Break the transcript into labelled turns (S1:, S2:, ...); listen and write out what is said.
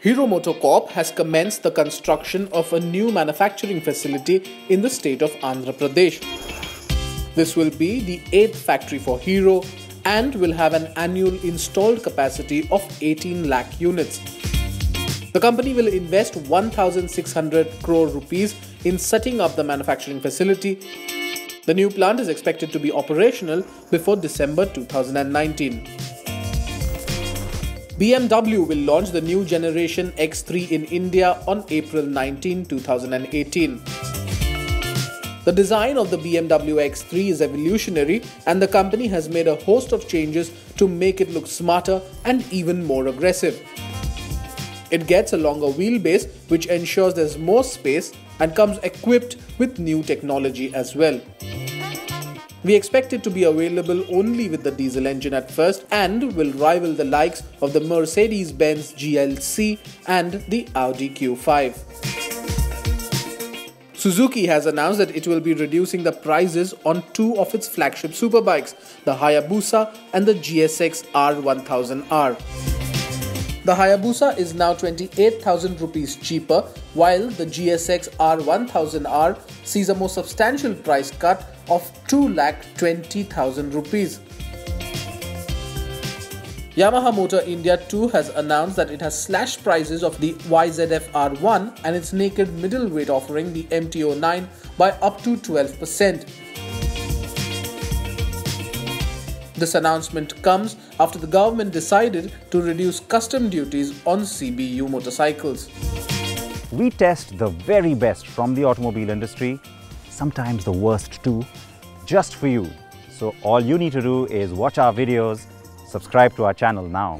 S1: Hero MotoCorp has commenced the construction of a new manufacturing facility in the state of Andhra Pradesh. This will be the 8th factory for Hero and will have an annual installed capacity of 18 lakh units. The company will invest 1,600 crore rupees in setting up the manufacturing facility. The new plant is expected to be operational before December 2019. BMW will launch the new generation X3 in India on April 19, 2018. The design of the BMW X3 is evolutionary and the company has made a host of changes to make it look smarter and even more aggressive. It gets a longer wheelbase which ensures there's more space and comes equipped with new technology as well. We expect it to be available only with the diesel engine at first and will rival the likes of the MERCEDES-BENZ GLC and the Audi Q5. Suzuki has announced that it will be reducing the prices on two of its flagship superbikes, the Hayabusa and the GSX R1000R. The Hayabusa is now 28,000 rupees cheaper, while the GSX R1000R sees a more substantial price cut of 2,20,000 rupees. Yamaha Motor India too has announced that it has slashed prices of the YZF R1 and its naked middleweight offering, the MT09, by up to 12%. This announcement comes after the government decided to reduce custom duties on CBU motorcycles.
S2: We test the very best from the automobile industry, sometimes the worst too, just for you. So all you need to do is watch our videos, subscribe to our channel now.